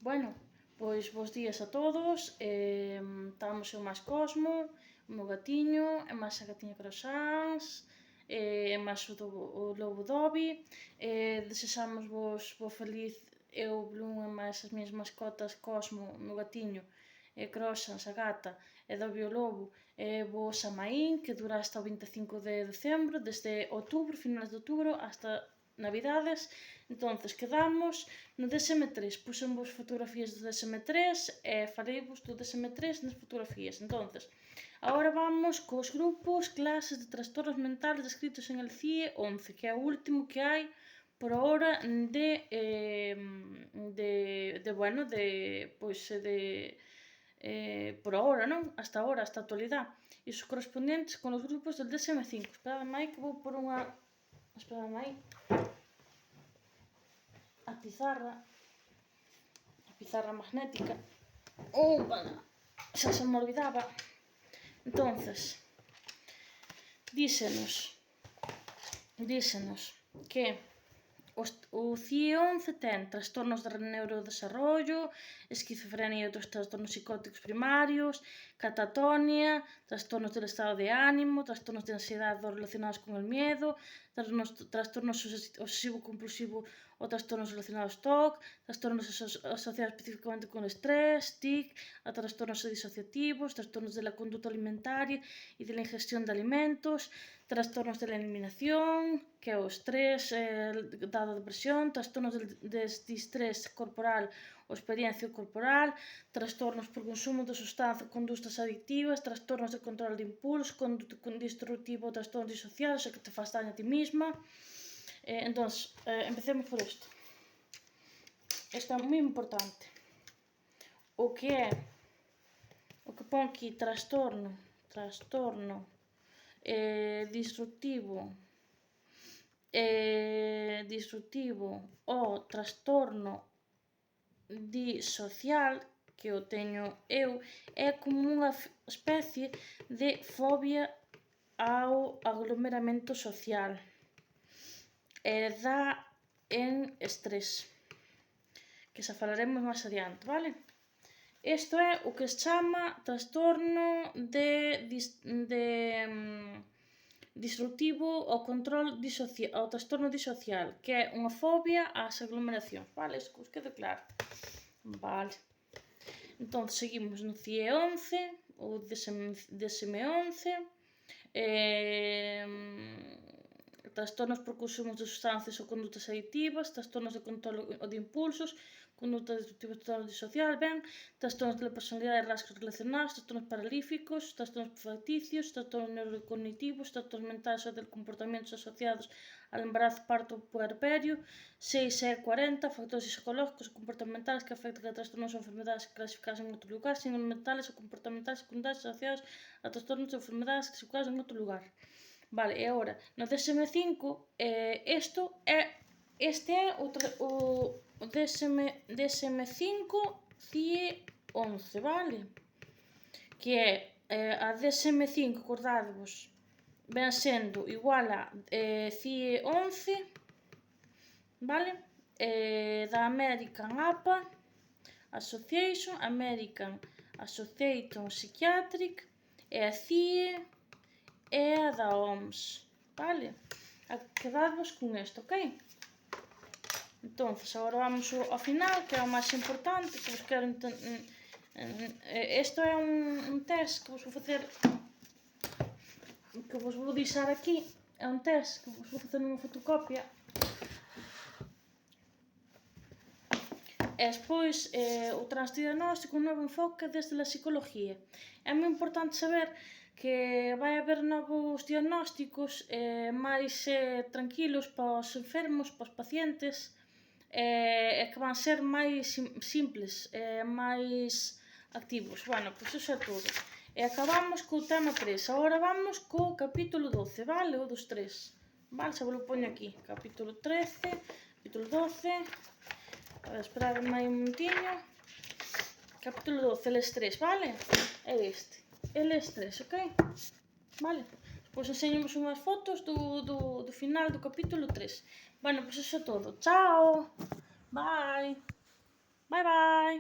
Bueno, pois bos días a todos, estamos eu máis Cosmo, o meu gatiño, e máis a gatiña Croissants, e máis o lobo Dobby, desexamos vos bo feliz eu, Bloom, e máis as miñas mascotas Cosmo, o meu gatiño, e Croissants, a gata, e Dobby o lobo, e bo Samaín, que dura hasta o 25 de decembro, desde outubro, finales de outubro, hasta Navidades. Entonces quedamos no DSM3, puxenvos fotografías do DSM3 e faleivos do DSM3 nas fotografías. Entonces, agora vamos cos grupos, clases de trastornos mentales descritos en el CIE 11, que é o último que hai por ahora por ahora, non? Hasta ahora, hasta a actualidade. E os correspondentes con os grupos del DSM5. Esperadme aí que vou por unha... Esperadme aí. A pizarra magnética. Ópala, xa se me olvidaba. Entonces, dísenos que o CIE 11 ten trastornos de neurodesarrollo, esquizofrenia e outros trastornos psicóticos primarios, catatonia, trastornos del estado de ánimo, trastornos de ansiedade relacionados con el miedo, trastornos obsesivo-compulsivo ou trastornos relacionados TOC, trastornos asociados especificamente con el estrés, TIC, a trastornos disociativos, trastornos de la conducta alimentaria e de la ingestión de alimentos, trastornos de la eliminación, que é o estrés dado a depresión, trastornos de estrés corporal ou experiencia corporal, trastornos por consumo de sustancias, conductas adictivas, trastornos de control de impulso, conducta destructiva ou trastornos disociados, o que te faz daño a ti misma. Entón, empecemos por isto. Isto é moi importante. O que pon aquí, trastorno disruptivo ou trastorno disocial, que o teño eu, é como unha especie de fobia ao aglomeramento social. Dá en estrés, que xa falaremos máis adiante, vale? Isto é o que se chama trastorno disruptivo ao control ao trastorno disocial, que é unha fobia ás aglomeracións, vale? Isto que vos quede claro. Vale. Entón, seguimos no CIE 11, ou DSM 11, trastornos por consumo de sustancias ou conductas adictivas, trastornos de control de impulsos, conducta destructiva total disocial, trastornos de la personalidade e rasgos relacionados, trastornos paralíficos, trastornos facticios, trastornos neurocognitivos, trastornos mentales ou de comportamentos asociados al embarazo, parto, puerperio, 6 e 40, factores psicológicos e comportamentales que afectan a trastornos ou enfermedades clasificadas en outro lugar, síndromes mentales ou comportamentales secundarios asociados a trastornos ou enfermedades clasificadas en outro lugar. Vale, e agora, no DSM-5, este é o DSM-5 CIE 11, vale? Que é a DSM-5, acordádevos, ven sendo igual a CIE 11, vale? Da American APA Association, American Association Psychiatric, e a CIE é a da OMS, vale? Quedadvos con isto, ok? Entón, agora vamos ao final, que é o máis importante, que vos quero isto é un test que vos vou facer, que vos vou deixar aquí, é un test que vos vou facer nunha fotocopia. E despois, o transdiagnóstico, un novo enfoque desde a psicología. É moi importante saber que vai haber novos diagnósticos máis tranquilos para os enfermos, para os pacientes, e que van ser máis simples, máis activos. Bueno, pois iso é todo. E acabamos co tema 3. Agora vamos co capítulo 12, vale? O dos 3. Vale, xa vos lo poño aquí. Capítulo 13, capítulo 12... A ver, esperadme aí un minutinho. Capítulo 12, el estrés, vale? É este. El estrés, ok? Vale? Pois enseñamos unhas fotos do final do capítulo 3. Bueno, pois iso é todo. Chao! Bye! Bye bye.